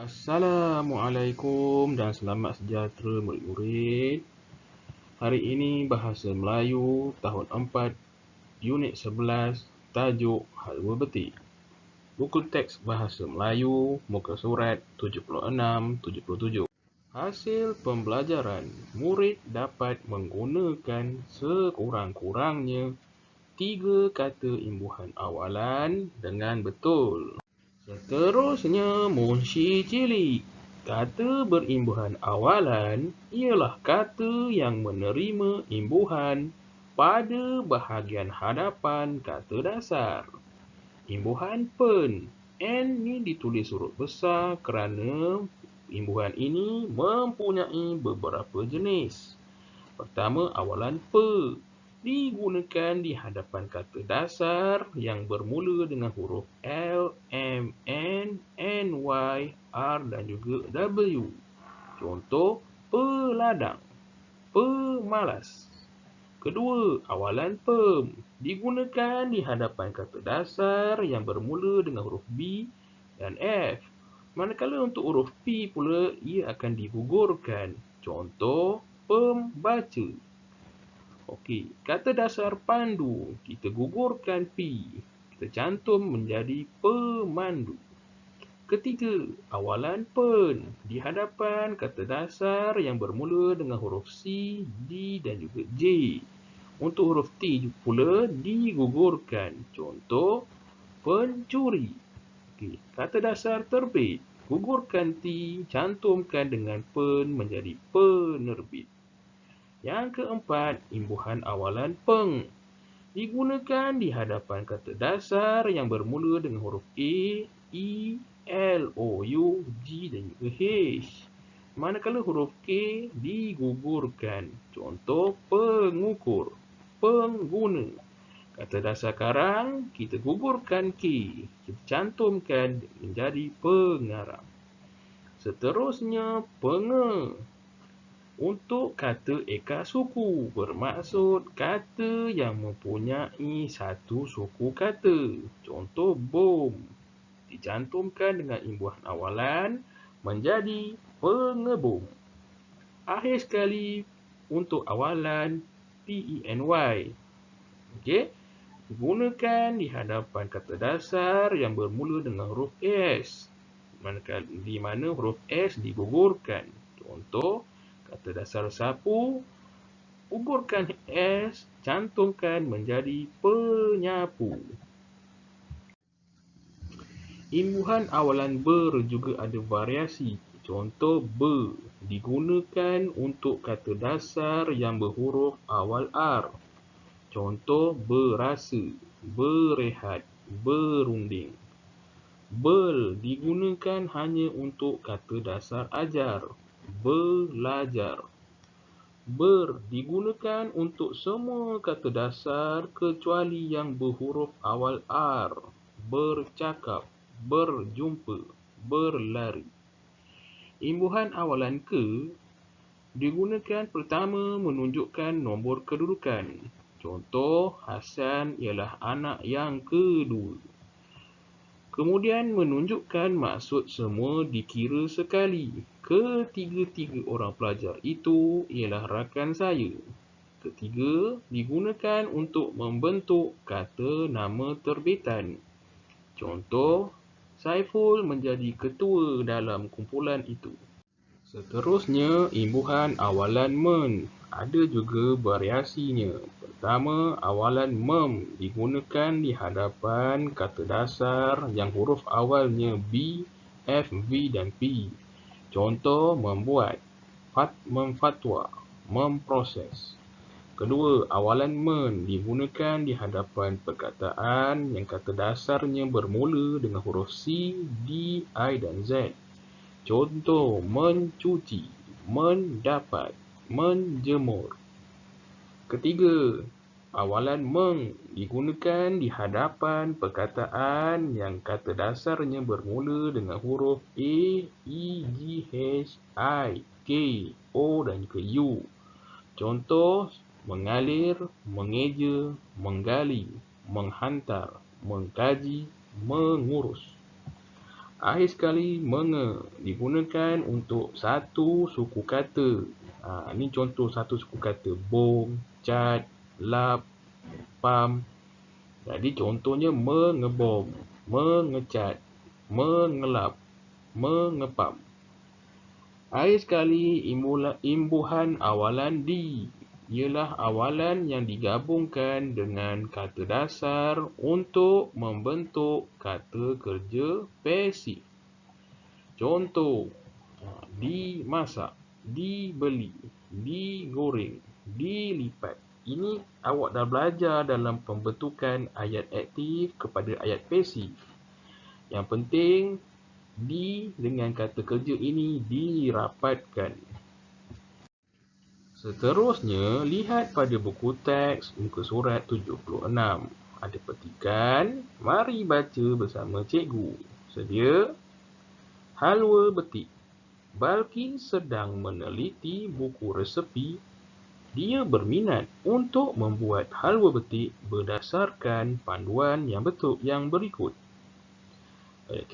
Assalamualaikum dan selamat sejahtera murid-murid. Hari ini Bahasa Melayu tahun 4, Unit 11, tajuk Halwa Betik. Buku teks Bahasa Melayu, muka surat 76-77. Hasil pembelajaran, murid dapat menggunakan sekurang-kurangnya 3 kata imbuhan awalan dengan betul. Seterusnya, munshi cilik. Kata berimbuhan awalan ialah kata yang menerima imbuhan pada bahagian hadapan kata dasar. Imbuhan pen. N ni ditulis huruf besar kerana imbuhan ini mempunyai beberapa jenis. Pertama, awalan pe. Digunakan di hadapan kata dasar yang bermula dengan huruf L, M, N, N, Y, R dan juga W. Contoh, peladang, pemalas. Kedua, awalan pem. Digunakan di hadapan kata dasar yang bermula dengan huruf B dan F. Manakala untuk huruf P pula, ia akan digugurkan. Contoh, pembaca. Okey, kata dasar pandu, kita gugurkan P. Kita cantum menjadi pemandu. Ketiga, awalan pen. Di hadapan kata dasar yang bermula dengan huruf C, D dan juga J. Untuk huruf T pula digugurkan. Contoh, pencuri. Okey, kata dasar terbit. Gugurkan T, cantumkan dengan pen menjadi penerbit. Yang keempat, imbuhan awalan peng. Digunakan di hadapan kata dasar yang bermula dengan huruf A, E, L, O, U, G dan juga H. Manakala huruf K digugurkan. Contoh, pengukur, pengguna. Kata dasar karang, kita gugurkan K. Kita cantumkan menjadi pengarang. Seterusnya, penge. Untuk kata eka suku, bermaksud kata yang mempunyai satu suku kata. Contoh, bom. Dicantumkan dengan imbuhan awalan menjadi pengebom. Akhir sekali, untuk awalan PENY. Okey, digunakan di hadapan kata dasar yang bermula dengan huruf S. Di mana huruf S digugurkan. Contoh, kata dasar sapu, gugurkan S, cantumkan menjadi penyapu. Imbuhan awalan ber juga ada variasi. Contoh, ber digunakan untuk kata dasar yang berhuruf awal R. Contoh, berasa, berehat, berunding. Bel digunakan hanya untuk kata dasar ajar. Belajar. Ber digunakan untuk semua kata dasar kecuali yang berhuruf awal R. Bercakap, berjumpa, berlari. Imbuhan awalan ke digunakan pertama menunjukkan nombor kedudukan. Contoh, Hasan ialah anak yang kedua. Kemudian menunjukkan maksud semua dikira sekali. Ketiga-tiga orang pelajar itu ialah rakan saya. Ketiga, digunakan untuk membentuk kata nama terbitan. Contoh, Saiful menjadi ketua dalam kumpulan itu. Seterusnya, imbuhan awalan men. Ada juga variasinya. Pertama, awalan mem digunakan di hadapan kata dasar yang huruf awalnya B, F, V dan P. Contoh, membuat, memfatwa, memproses. Kedua, awalan men digunakan di hadapan perkataan yang kata dasarnya bermula dengan huruf C, D, I dan Z. Contoh, mencuci, mendapat, menjemur. Ketiga, awalan meng digunakan di hadapan perkataan yang kata dasarnya bermula dengan huruf A, E, G, H, I, K, O dan juga U. Contoh, mengalir, mengeja, menggali, menghantar, mengkaji, mengurus. Akhir sekali, menge digunakan untuk satu suku kata. Ini contoh satu suku kata. Bom, cat, lap, pam. Jadi contohnya mengebom, mengecat, mengelap, mengepam. Akhir sekali, imbuhan awalan di ialah awalan yang digabungkan dengan kata dasar untuk membentuk kata kerja pasif. Contoh, dimasak, dibeli, digoreng, dilipat. Ini awak dah belajar dalam pembentukan ayat aktif kepada ayat pasif. Yang penting, di dengan kata kerja ini dirapatkan. Seterusnya, lihat pada buku teks muka surat 76. Ada petikan, mari baca bersama cikgu. Sedia? Halwa betik. Balkis sedang meneliti buku resepi. Dia berminat untuk membuat halwa betik berdasarkan panduan yang berikut.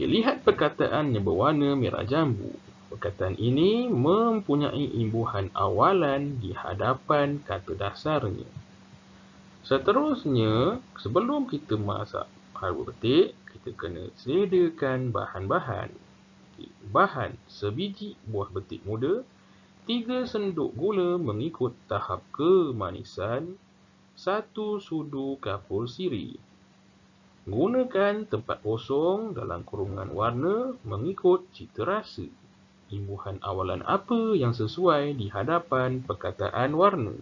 Lihat perkataan yang berwarna merah jambu. Perkataan ini mempunyai imbuhan awalan di hadapan kata dasarnya. Seterusnya, sebelum kita masak halwa betik, kita kena sediakan bahan-bahan. Bahan: sebiji buah betik muda, 3 sendok gula mengikut tahap kemanisan, 1 sudu kapur siri. Gunakan tempat kosong dalam kurungan warna mengikut cita rasa. Imbuhan awalan apa yang sesuai di hadapan perkataan warna?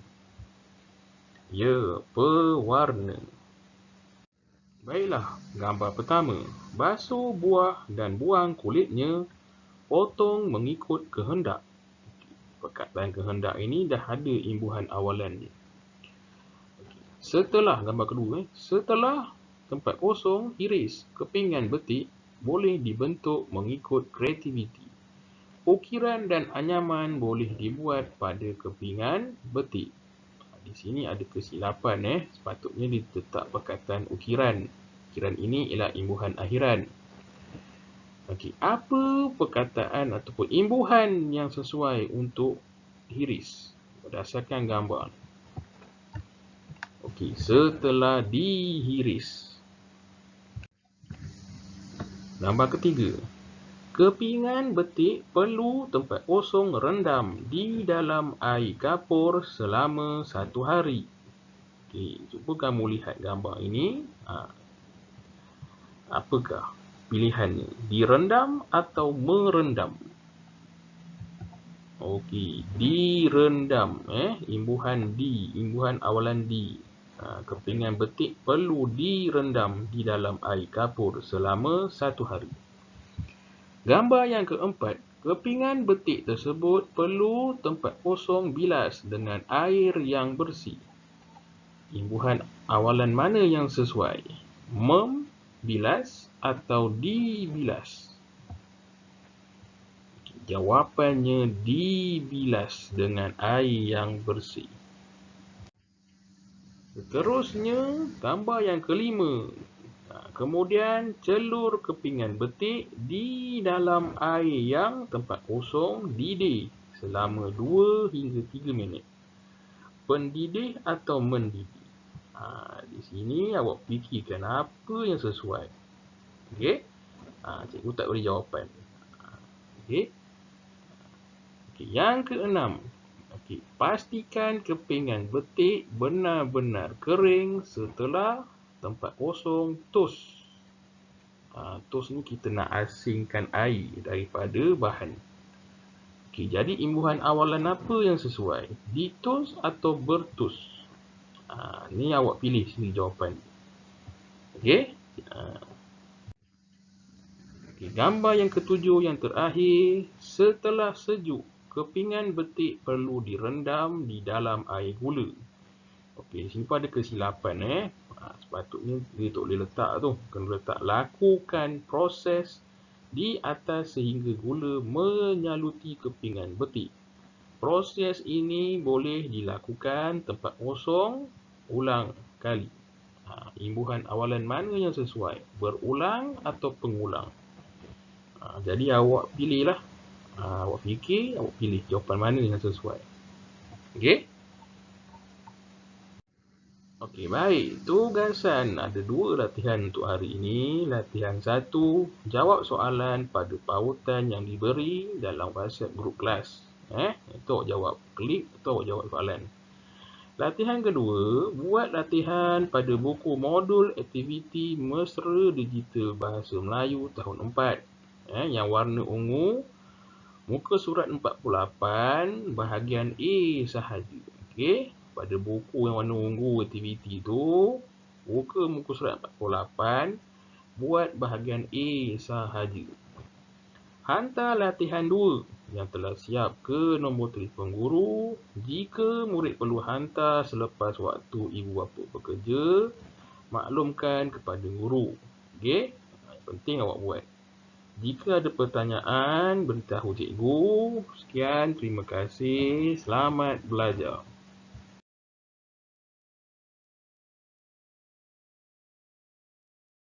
Ya, pewarna. Baiklah, gambar pertama. Basuh buah dan buang kulitnya, potong mengikut kehendak. Perkataan kehendak ini dah ada imbuhan awalannya. Setelah gambar kedua, setelah tempat kosong, iris. Kepingan betik boleh dibentuk mengikut kreativiti. Ukiran dan anyaman boleh dibuat pada kepingan betik. Di sini ada kesilapan. Sepatutnya diletak perkataan ukiran. Ukiran ini ialah imbuhan akhiran. Okey, apa perkataan ataupun imbuhan yang sesuai untuk iris berdasarkan gambar? Okey, setelah dihiris. Gambar ketiga. Kepingan betik perlu tempat kosong rendam di dalam air kapur selama 1 hari. Okey, cuba kamu lihat gambar ini. Apakah pilihannya? Direndam atau merendam? Okey, direndam. Imbuhan awalan di. Kepingan betik perlu direndam di dalam air kapur selama 1 hari. Gambar yang keempat, kepingan betik tersebut perlu tempat kosong bilas dengan air yang bersih. Imbuhan awalan mana yang sesuai? Membilas atau dibilas? Jawapannya dibilas dengan air yang bersih. Seterusnya, gambar yang kelima. Kemudian, celur kepingan betik di dalam air yang tempat kosong didih selama 2 hingga 3 minit. Pendidih atau mendidih? Di sini awak fikirkan apa yang sesuai. Okey? Cikgu tak beri jawapan. Okey? Yang keenam. Pastikan kepingan betik benar-benar kering setelah tempat kosong tos. Tos ni kita nak asingkan air daripada bahan. Jadi imbuhan awalan apa yang sesuai? Ditos atau bertos? Ni awak pilih sini jawapan. Okey? Gambar yang ketujuh yang terakhir. Setelah sejuk, kepingan betik perlu direndam di dalam air gula. Okey, di sini pun ada kesilapan. Sepatutnya dia tak boleh letak tu. Kena letak lakukan proses di atas sehingga gula menyaluti kepingan betik. Proses ini boleh dilakukan tempat kosong ulang kali. Imbuhan awalan mana yang sesuai? Berulang atau pengulang? Jadi awak pilihlah. Awak fikir, awak pilih jawapan mana yang sesuai. Okey? Okey, baik. Tugasan ada 2 latihan untuk hari ini. Latihan 1, jawab soalan pada pautan yang diberi dalam WhatsApp grup kelas. Itu awak jawab. Klik atau awak jawab soalan. Latihan kedua, buat latihan pada buku modul aktiviti Mesra Digital Bahasa Melayu tahun 4. Yang warna ungu, muka surat 48, bahagian A sahaja. Okey? Pada buku yang warna ungu aktiviti tu, buka muka surat 48, buat bahagian A sahaja. Hantar latihan 2 yang telah siap ke nombor telefon guru. Jika murid perlu hantar selepas waktu ibu bapa bekerja, maklumkan kepada guru. Okey? Penting awak buat. Jika ada pertanyaan, beritahu cikgu. Sekian, terima kasih. Selamat belajar.